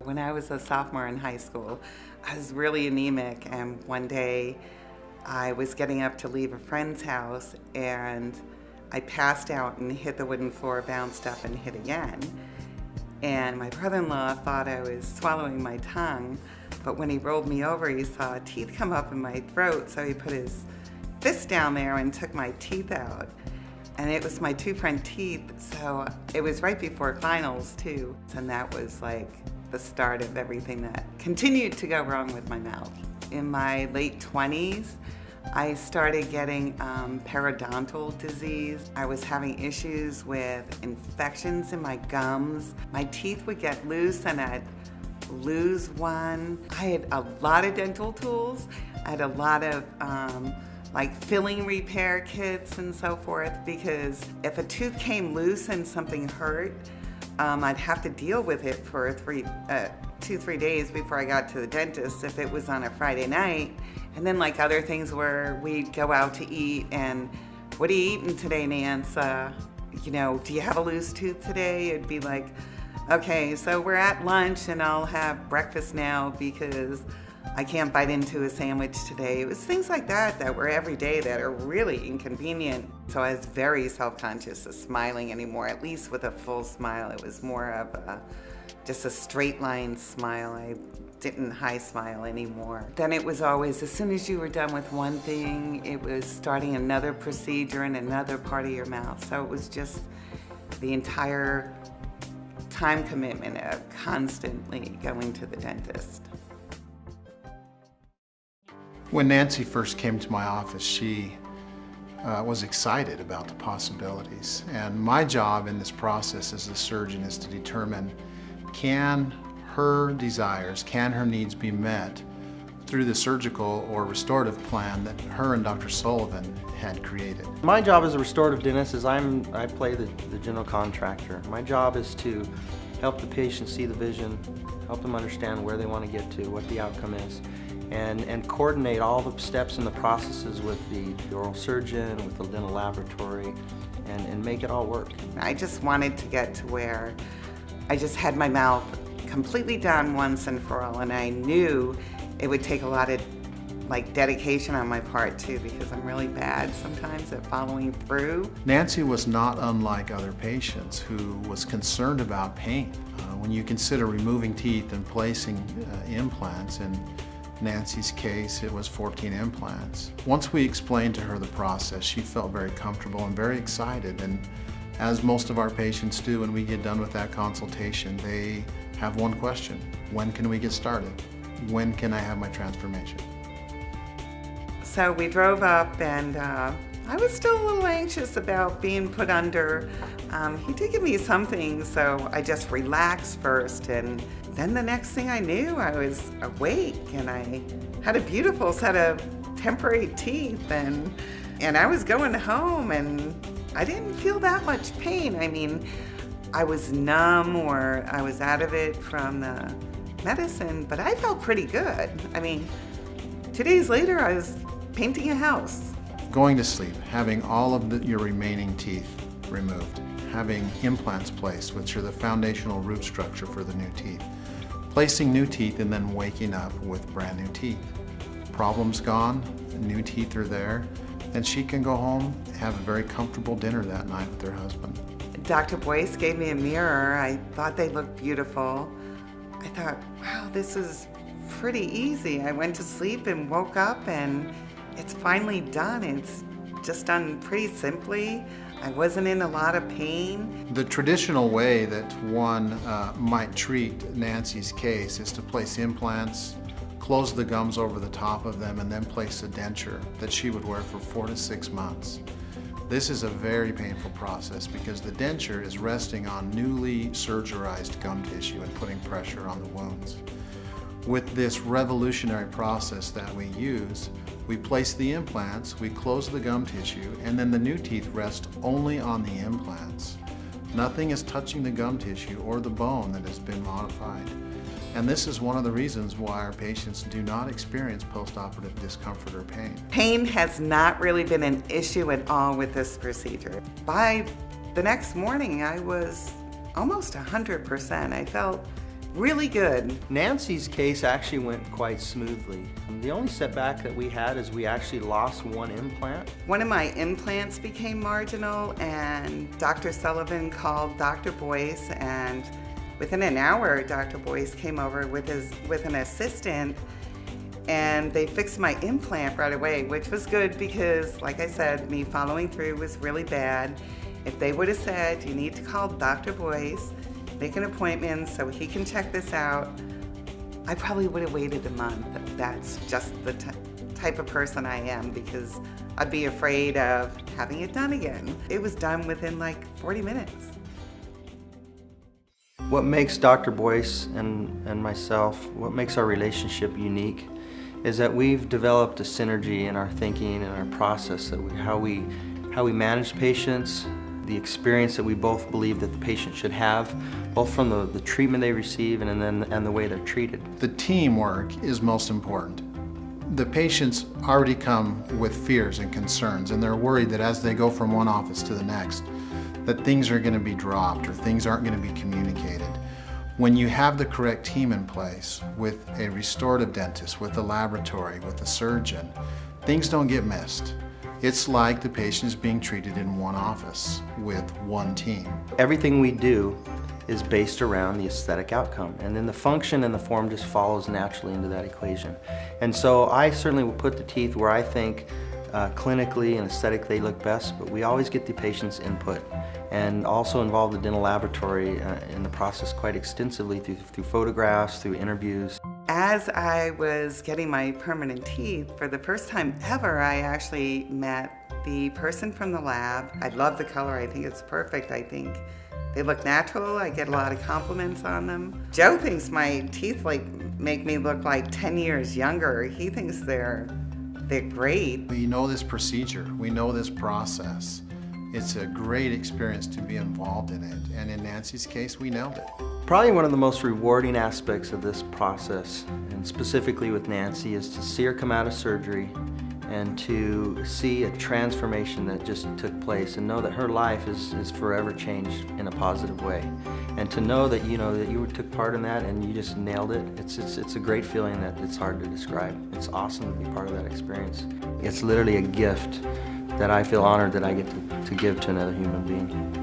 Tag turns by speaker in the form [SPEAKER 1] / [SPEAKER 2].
[SPEAKER 1] When I was a sophomore in high school, I was really anemic, and one day I was getting up to leave a friend's house and I passed out and hit the wooden floor, bounced up and hit again. And my brother-in-law thought I was swallowing my tongue, but when he rolled me over, he saw teeth come up in my throat, so he put his fist down there and took my teeth out. And it was my two front teeth, so it was right before finals too. And that was like the start of everything that continued to go wrong with my mouth. In my late 20s, I started getting periodontal disease. I was having issues with infections in my gums. My teeth would get loose and I'd lose one. I had a lot of dental tools. I had a lot of like filling repair kits and so forth, because if a tooth came loose and something hurt, I'd have to deal with it for 2-3 days before I got to the dentist if it was on a Friday night. And then like other things where we'd go out to eat and, what are you eating today, Nance? You know, do you have a loose tooth today? It'd be like, okay, so we're at lunch and I'll have breakfast now because I can't bite into a sandwich today. It was things like that that were every day that are really inconvenient. So I was very self-conscious of smiling anymore, at least with a full smile. It was more of just a straight line smile. I didn't high smile anymore. Then it was always, as soon as you were done with one thing, it was starting another procedure in another part of your mouth. So it was just the entire time commitment of constantly going to the dentist.
[SPEAKER 2] When Nancy first came to my office, she was excited about the possibilities. And my job in this process as a surgeon is to determine, can her desires, can her needs be met through the surgical or restorative plan that her and Dr. Sullivan had created.
[SPEAKER 3] My job as a restorative dentist is I play the general contractor. My job is to help the patient see the vision, help them understand where they want to get to, what the outcome is, and coordinate all the steps and the processes with the oral surgeon, with the dental laboratory, and make it all work.
[SPEAKER 1] I just wanted to get to where I just had my mouth completely done once and for all, and I knew it would take a lot of dedication on my part too, because I'm really bad sometimes at following through.
[SPEAKER 2] Nancy was not unlike other patients who was concerned about pain. When you consider removing teeth and placing implants, in Nancy's case it was 14 implants. Once we explained to her the process, she felt very comfortable and very excited, and as most of our patients do when we get done with that consultation, they have one question: when can we get started? When can I have my transformation?
[SPEAKER 1] So we drove up, and I was still a little anxious about being put under. He did give me something, so I just relaxed first, and then the next thing I knew, I was awake, and I had a beautiful set of temporary teeth, and I was going home, and I didn't feel that much pain. I mean, I was numb, or I was out of it from the medicine, but I felt pretty good. I mean, 2 days later, I was painting a house.
[SPEAKER 2] Going to sleep, having all of your remaining teeth removed, having implants placed, which are the foundational root structure for the new teeth, placing new teeth, and then waking up with brand new teeth. Problems gone, new teeth are there, and she can go home, have a very comfortable dinner that night with her husband.
[SPEAKER 1] Dr. Boyce gave me a mirror. I thought they looked beautiful. I thought, wow, this is pretty easy. I went to sleep and woke up, and it's finally done. It's just done pretty simply. I wasn't in a lot of pain.
[SPEAKER 2] The traditional way that one might treat Nancy's case is to place implants, close the gums over the top of them, and then place a denture that she would wear for 4 to 6 months. This is a very painful process because the denture is resting on newly surgerized gum tissue and putting pressure on the wounds. With this revolutionary process that we use, we place the implants, we close the gum tissue, and then the new teeth rest only on the implants. Nothing is touching the gum tissue or the bone that has been modified. And this is one of the reasons why our patients do not experience post-operative discomfort or pain.
[SPEAKER 1] Pain has not really been an issue at all with this procedure. By the next morning, I was almost 100%. I felt really good.
[SPEAKER 3] Nancy's case actually went quite smoothly. The only setback that we had is we actually lost one implant.
[SPEAKER 1] One of my implants became marginal, and Dr. Sullivan called Dr. Boyce, and within an hour, Dr. Boyce came over with an assistant, and they fixed my implant right away, which was good because, like I said, me following through was really bad. If they would have said, you need to call Dr. Boyce, make an appointment so he can check this out, I probably would have waited a month. That's just the type of person I am, because I'd be afraid of having it done again. It was done within like 40 minutes.
[SPEAKER 3] What makes Dr. Boyce and myself, what makes our relationship unique, is that we've developed a synergy in our thinking and our process, that how we manage patients, the experience that we both believe that the patient should have, both from the treatment they receive and the way they're treated.
[SPEAKER 2] The teamwork is most important. The patients already come with fears and concerns, and they're worried that as they go from one office to the next, that things are going to be dropped or things aren't going to be communicated. When you have the correct team in place, with a restorative dentist, with a laboratory, with a surgeon, things don't get missed. It's like the patient is being treated in one office with one team.
[SPEAKER 3] Everything we do is based around the aesthetic outcome, and then the function and the form just follows naturally into that equation. And so I certainly will put the teeth where I think clinically and aesthetically they look best, but we always get the patient's input, and also involve the dental laboratory in the process quite extensively through photographs, through interviews.
[SPEAKER 1] As I was getting my permanent teeth, for the first time ever, I actually met the person from the lab. I love the color. I think it's perfect. I think they look natural. I get a lot of compliments on them. Joe thinks my teeth make me look like 10 years younger. He thinks they're great.
[SPEAKER 2] We know this procedure. We know this process. It's a great experience to be involved in it, and in Nancy's case, we nailed it.
[SPEAKER 3] Probably one of the most rewarding aspects of this process, and specifically with Nancy, is to see her come out of surgery and to see a transformation that just took place, and know that her life is forever changed in a positive way. And to know that you took part in that and you just nailed it, it's a great feeling that it's hard to describe. It's awesome to be part of that experience. It's literally a gift that I feel honored that I get to give to another human being.